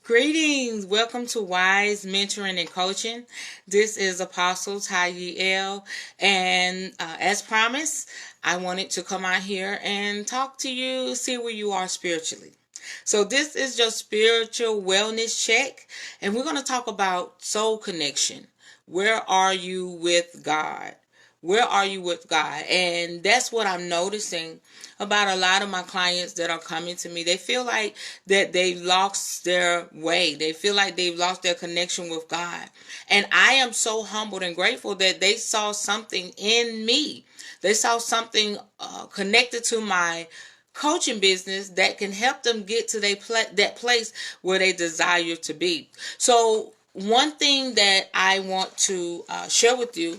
Greetings. Welcome to Wise Mentoring and Coaching. This is Apostle Tayel. And as promised, I wanted to come out here and talk to you, see where you are spiritually. So this is your spiritual wellness check. And we're going to talk about soul connection. Where are you with God? Where are you with God? And that's what I'm noticing about a lot of my clients that are coming to me. They feel like that they've lost their way. They feel like they've lost their connection with God. And I am so humbled and grateful that they saw something in me. They saw something connected to my coaching business that can help them get to that place where they desire to be. So one thing that I want to share with you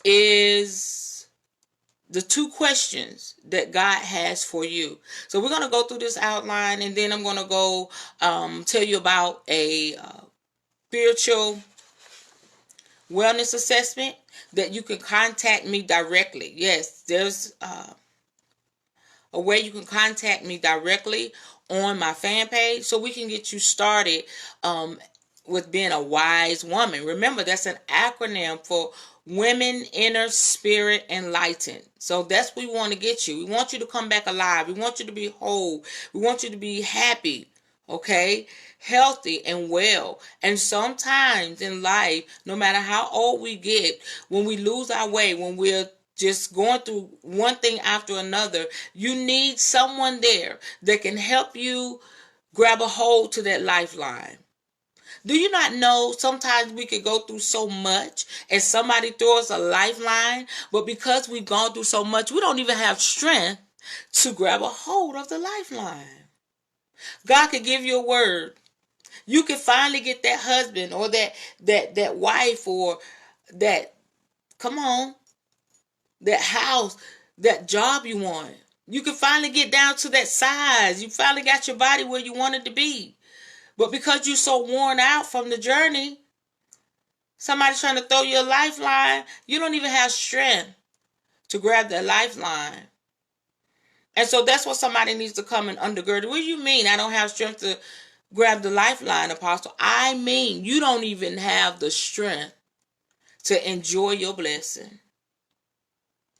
is the two questions that God has for you. So we're going to go through this outline, and then I'm going to go tell you about a spiritual wellness assessment that you can contact me directly. Yes, there's a way you can contact me directly on my fan page so we can get you started with being a wise woman. Remember, that's an acronym for Women Inner Spirit Enlightened. So that's what we want to get you. We want you to come back alive. We want you to be whole. We want you to be happy, okay? Healthy and well. And sometimes in life, no matter how old we get, when we lose our way, when we're just going through one thing after another, you need someone there that can help you grab a hold to that lifeline. Do you not know sometimes we could go through so much and somebody throws us a lifeline, but because we've gone through so much, we don't even have strength to grab a hold of the lifeline. God could give you a word. You can finally get that husband or that wife or that, come on, that house, that job you want. You can finally get down to that size. You finally got your body where you want it to be. But because you're so worn out from the journey, somebody's trying to throw you a lifeline, you don't even have strength to grab that lifeline. And so that's what somebody needs to come and undergird. What do you mean I don't have strength to grab the lifeline, Apostle? I mean you don't even have the strength to enjoy your blessing.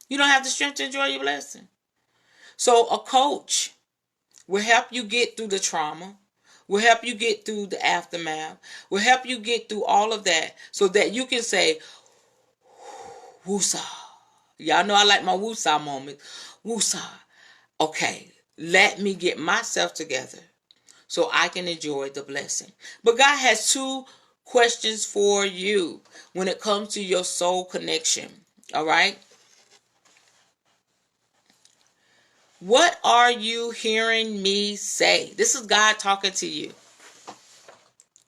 You don't have the strength to enjoy your blessing. So a coach will help you get through the trauma, will help you get through the aftermath, will help you get through all of that so that you can say, woosah. Y'all know I like my woosah moment. Woosah. Okay, let me get myself together so I can enjoy the blessing. But God has two questions for you when it comes to your soul connection. All right? What are you hearing me say? This is God talking to you,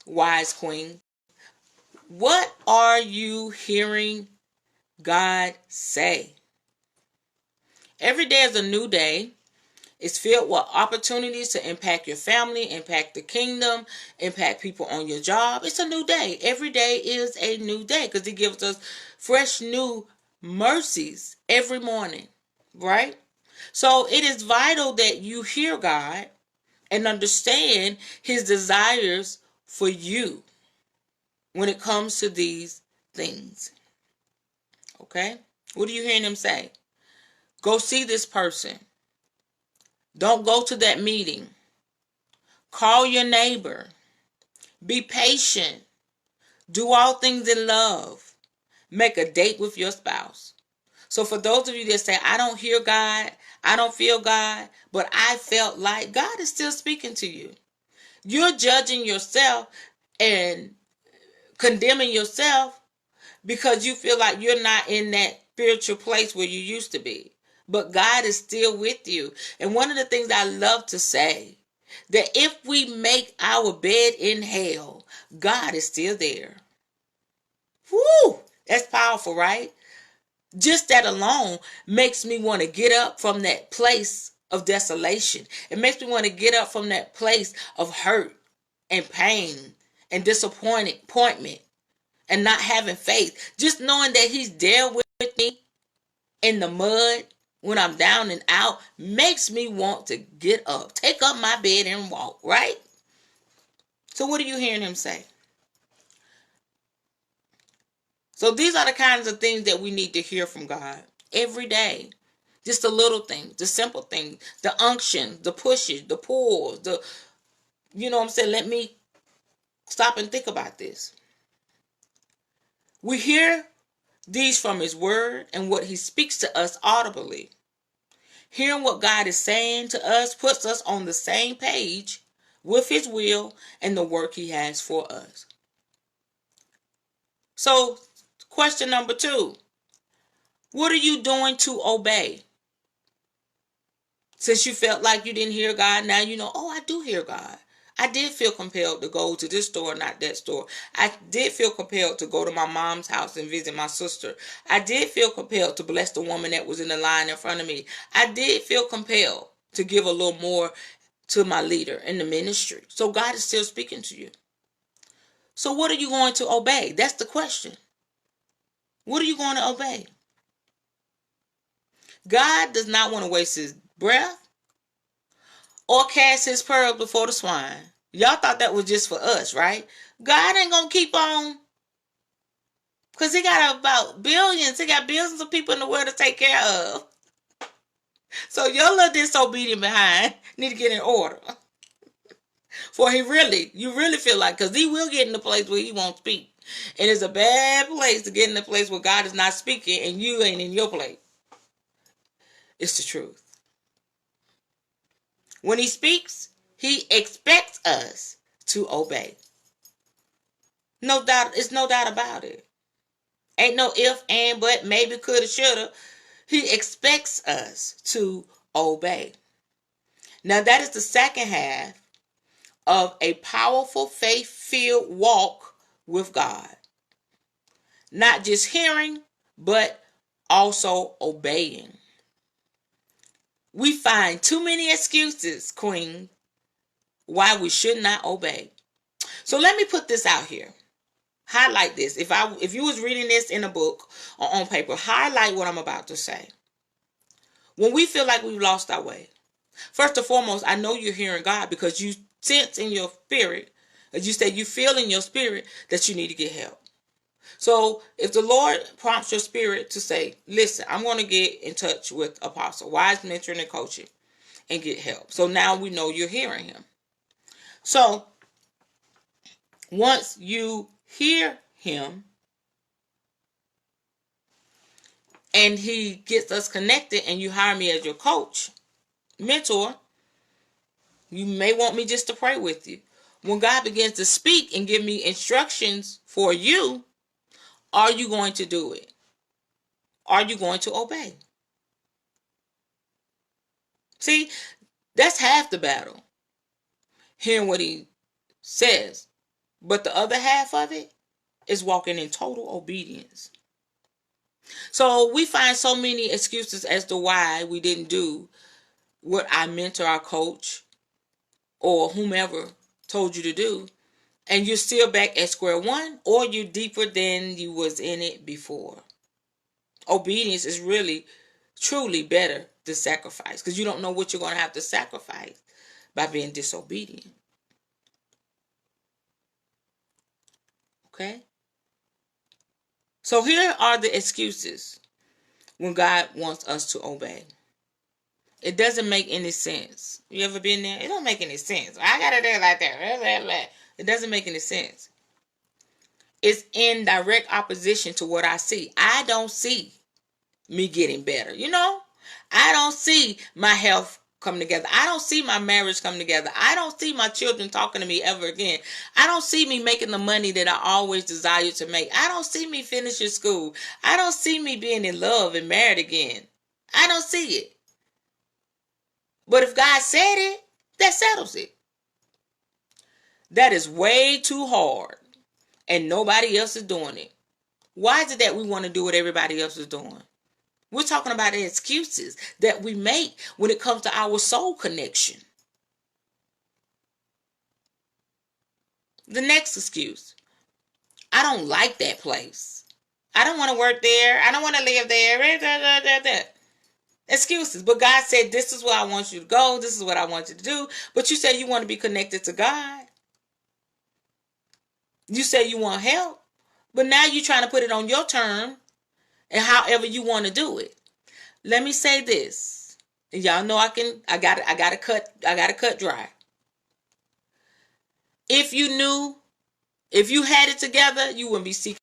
wise queen. What are you hearing God say? Every day is a new day. It's filled with opportunities to impact your family, impact the kingdom, impact people on your job. It's a new day. Every day is a new day because He gives us fresh new mercies every morning, right? So it is vital that you hear God and understand His desires for you when it comes to these things. Okay? What are you hearing Him say? Go see this person. Don't go to that meeting. Call your neighbor. Be patient. Do all things in love. Make a date with your spouse. So for those of you that say, I don't hear God, I don't feel God, but I felt like God is still speaking to you. You're judging yourself and condemning yourself because you feel like you're not in that spiritual place where you used to be. But God is still with you. And one of the things I love to say, that if we make our bed in hell, God is still there. Woo! That's powerful, right? Just that alone makes me want to get up from that place of desolation. It makes me want to get up from that place of hurt and pain and disappointment and not having faith. Just knowing that He's there with me in the mud when I'm down and out makes me want to get up, take up my bed and walk, right? So what are you hearing him say? So these are the kinds of things that we need to hear from God every day. Just the little things, the simple things, the unction, the pushes, the pulls, you know what I'm saying? Let me stop and think about this. We hear these from his word and what he speaks to us audibly. Hearing what God is saying to us puts us on the same page with his will and the work he has for us. So, question number 2. What are you doing to obey? Since you felt like you didn't hear God, now you know, oh, I do hear God. I did feel compelled to go to this store, not that store. I did feel compelled to go to my mom's house and visit my sister. I did feel compelled to bless the woman that was in the line in front of me. I did feel compelled to give a little more to my leader in the ministry. So God is still speaking to you. So what are you going to obey? That's the question. What are you going to obey? God does not want to waste his breath or cast his pearls before the swine. Y'all thought that was just for us, right? God ain't going to keep on, because he got about billions. He got billions of people in the world to take care of. So your little disobedient behind need to get in order. For you really feel like, because he will get in the place where he won't speak. And it's a bad place to get in the place where God is not speaking and you ain't in your place. It's the truth. When he speaks, he expects us to obey. No doubt, it's no doubt about it. Ain't no if, and, but, maybe, coulda, shoulda. He expects us to obey. Now that is the second half of a powerful faith-filled walk with God. Not just hearing, but also obeying. We find too many excuses, Queen, why we should not obey. So let me put this out here. Highlight this. If you was reading this in a book or on paper, highlight what I'm about to say. When we feel like we've lost our way, first and foremost, I know you're hearing God because you sense in your spirit, as you said, you feel in your spirit that you need to get help. So if the Lord prompts your spirit to say, listen, I'm going to get in touch with Apostle Wise Mentoring and Coaching and get help. So now we know you're hearing him. So once you hear him and he gets us connected and you hire me as your coach, mentor, you may want me just to pray with you. When God begins to speak and give me instructions for you, are you going to do it? Are you going to obey? See, that's half the battle. Hearing what he says. But the other half of it is walking in total obedience. So we find so many excuses as to why we didn't do what our mentor, our coach, or whomever told you to do. And you're still back at square one, or you're deeper than you was in it before. Obedience is really, truly better than sacrifice, because you don't know what you're going to have to sacrifice by being disobedient. Okay? So here are the excuses when God wants us to obey. It doesn't make any sense. You ever been there? It don't make any sense. I gotta do it like that. It doesn't make any sense. It's in direct opposition to what I see. I don't see me getting better. I don't see my health come together. I don't see my marriage come together. I don't see my children talking to me ever again. I don't see me making the money that I always desired to make. I don't see me finishing school. I don't see me being in love and married again. I don't see it. But if God said it, that settles it. That is way too hard, and nobody else is doing it. Why is it that we want to do what everybody else is doing? We're talking about the excuses that we make when it comes to our soul connection. The next excuse: I don't like that place. I don't want to work there. I don't want to live there. Excuses. But God said, this is where I want you to go. This is what I want you to do. But you said you want to be connected to God. You say you want help, but now you're trying to put it on your term and however you want to do it. Let me say this. Y'all know I gotta cut dry. If you knew, if you had it together, you wouldn't be seeking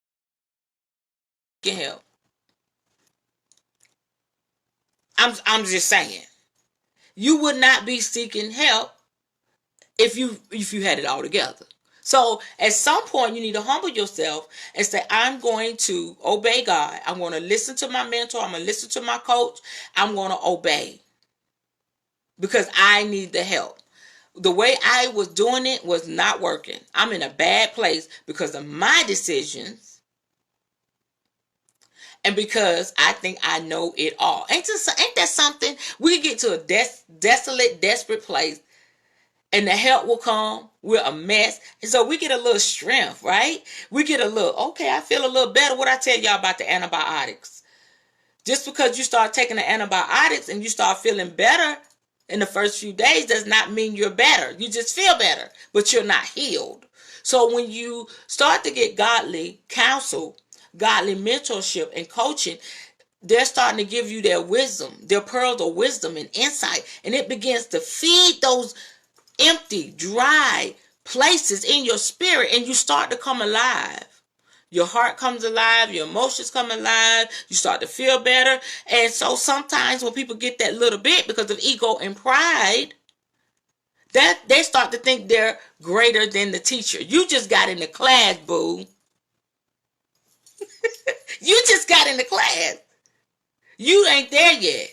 help. I'm just saying. You would not be seeking help if you had it all together. So at some point you need to humble yourself and say, I'm going to obey God. I'm going to listen to my mentor. I'm going to listen to my coach. I'm going to obey because I need the help. The way I was doing it was not working. I'm in a bad place because of my decisions and because I think I know it all. Ain't that something? We get to a desolate, desperate place and the help will come. We're a mess. And so we get a little strength, right? We get a little, okay, I feel a little better. What I tell y'all about the antibiotics. Just because you start taking the antibiotics and you start feeling better in the first few days does not mean you're better. You just feel better, but you're not healed. So when you start to get godly counsel, godly mentorship and coaching, they're starting to give you their wisdom, their pearls of wisdom and insight. And it begins to feed those empty, dry places in your spirit and you start to come alive. Your heart comes alive, your emotions come alive, you start to feel better. And so sometimes when people get that little bit because of ego and pride, that they start to think they're greater than the teacher. You just got in the class, boo. You just got in the class. You ain't there yet.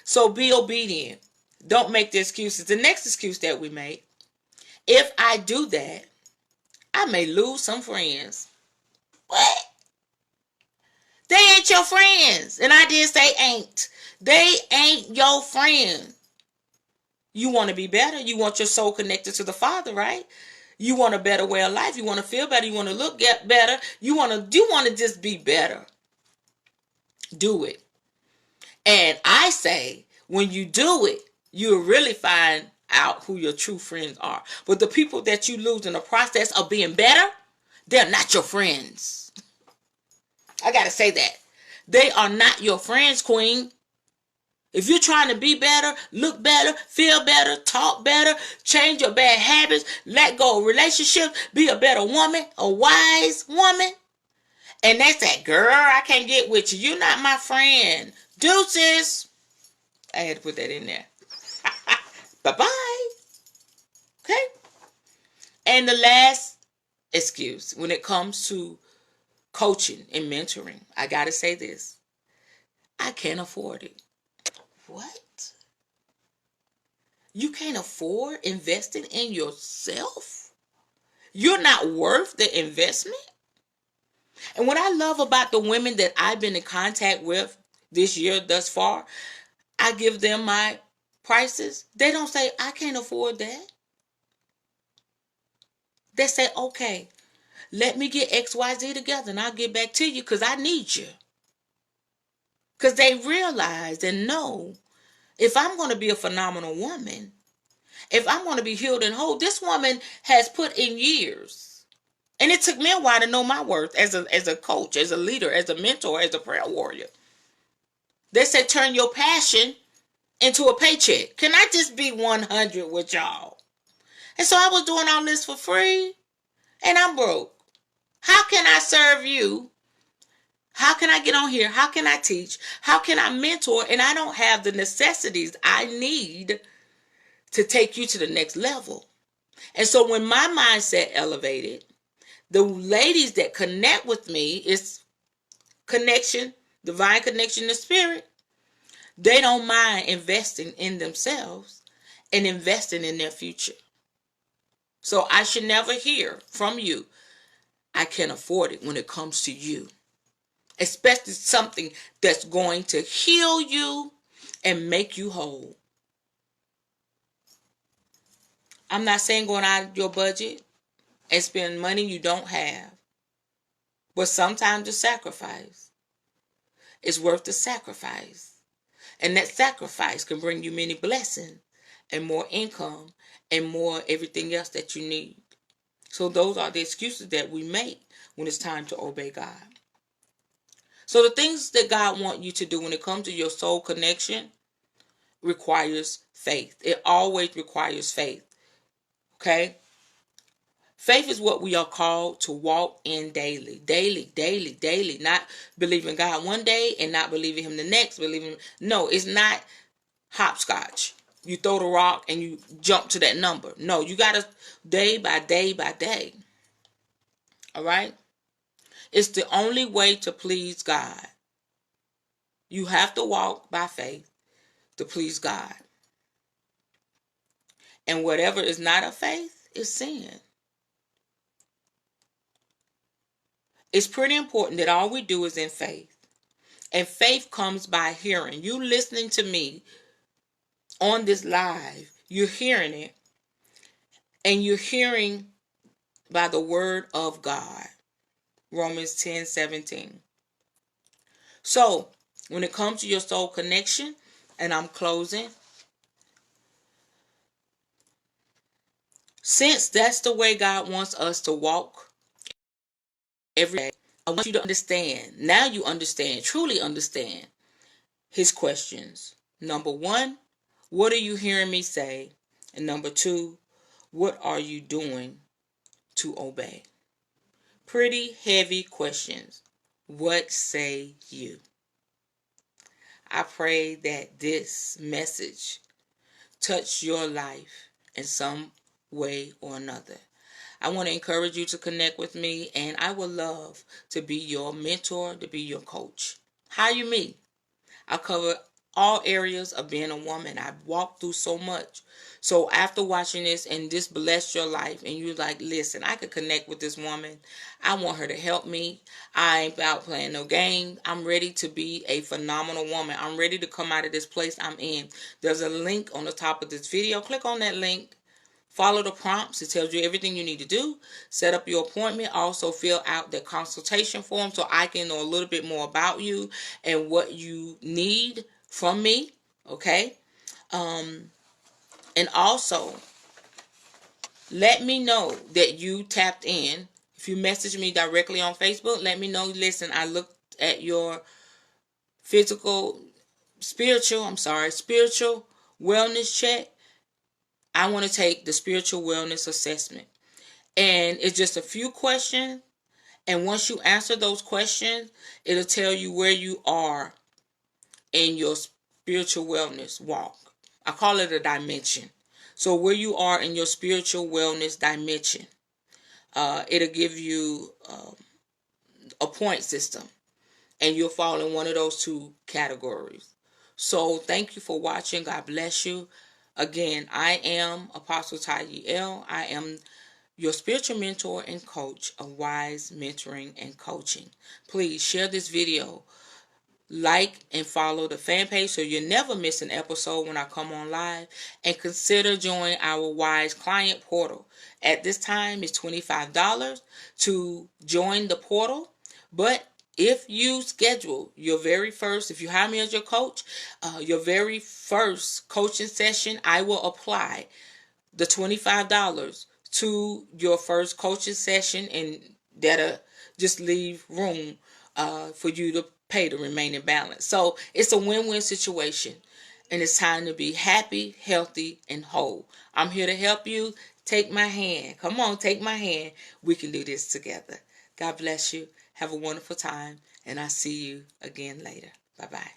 So be obedient. Don't make the excuses. The next excuse that we make, if I do that, I may lose some friends. What? They ain't your friends. And I did say ain't. They ain't your friends. You want to be better. You want your soul connected to the Father, right? You want a better way of life. You want to feel better. You want to look better. You want to just be better. Do it. And I say, when you do it, you'll really find out who your true friends are. But the people that you lose in the process of being better, they're not your friends. I got to say that. They are not your friends, queen. If you're trying to be better, look better, feel better, talk better, change your bad habits, let go of relationships, be a better woman, a wise woman, and they say, girl, I can't get with you. You're not my friend. Deuces. I had to put that in there. Bye-bye. Okay? And the last excuse when it comes to coaching and mentoring, I got to say this. I can't afford it. What? You can't afford investing in yourself? You're not worth the investment? And what I love about the women that I've been in contact with this year thus far, I give them my prices. They don't say, I can't afford that. They say, okay, let me get XYZ together and I'll get back to you because I need you. Because they realize and know if I'm going to be a phenomenal woman, if I'm going to be healed and whole, this woman has put in years. And it took me a while to know my worth as a coach, as a leader, as a mentor, as a prayer warrior. They said turn your passion into a paycheck. Can I just be 100 with y'all? And so I was doing all this for free and I'm broke. How can I serve you? How can I get on here? How can I teach? How can I mentor? And I don't have the necessities I need to take you to the next level. And so when my mindset elevated, the ladies that connect with me is connection, divine connection to spirit. They don't mind investing in themselves and investing in their future. So I should never hear from you, I can't afford it when it comes to you. Especially something that's going to heal you and make you whole. I'm not saying going out of your budget and spend money you don't have. But sometimes the sacrifice is worth the sacrifice. And that sacrifice can bring you many blessings and more income and more everything else that you need. So those are the excuses that we make when it's time to obey God. So the things that God wants you to do when it comes to your soul connection requires faith. It always requires faith. Okay? Faith is what we are called to walk in daily. Daily, daily, daily. Not believing God one day and not believing him the next. No, it's not hopscotch. You throw the rock and you jump to that number. No, you got to day by day by day. All right? It's the only way to please God. You have to walk by faith to please God. And whatever is not of faith is sin. It's pretty important that all we do is in faith. And faith comes by hearing. You listening to me on this live, you're hearing it. And you're hearing by the word of God. Romans 10:17. So, when it comes to your soul connection, and I'm closing, since that's the way God wants us to walk every day, I want you to understand. Now you understand, truly understand his questions. Number one, what are you hearing me say? And number two, what are you doing to obey? Pretty heavy questions. What say you? I pray that this message touch your life in some way or another. I want to encourage you to connect with me, and I would love to be your mentor, to be your coach. Hire me. I cover all areas of being a woman. I've walked through so much. So after watching this and this blessed your life and you're like, listen, I could connect with this woman. I want her to help me. I ain't about playing no game. I'm ready to be a phenomenal woman. I'm ready to come out of this place I'm in. There's a link on the top of this video. Click on that link. Follow the prompts. It tells you everything you need to do. Set up your appointment. Also fill out the consultation form so I can know a little bit more about you and what you need from me. Okay? And also, let me know that you tapped in. If you message me directly on Facebook, let me know. Listen, I looked at your spiritual wellness check. I want to take the spiritual wellness assessment. And it's just a few questions. And once you answer those questions, it'll tell you where you are in your spiritual wellness walk. I call it a dimension. So where you are in your spiritual wellness dimension, it'll give you a point system. And you'll fall in one of those two categories. So thank you for watching. God bless you. Again, I am Apostle Taiye L. I am your spiritual mentor and coach of Wise Mentoring and Coaching. Please share this video. Like and follow the fan page so you never miss an episode when I come on live. And consider joining our Wise Client Portal. At this time, it's $25 to join the portal. But if you schedule your very first, if you hire me as your coach, your very first coaching session, I will apply the $25 to your first coaching session, and that'll just leave room for you to pay the remaining balance. So it's a win-win situation, and it's time to be happy, healthy, and whole. I'm here to help you. Take my hand. Come on, take my hand. We can do this together. God bless you. Have a wonderful time, and I'll see you again later. Bye-bye.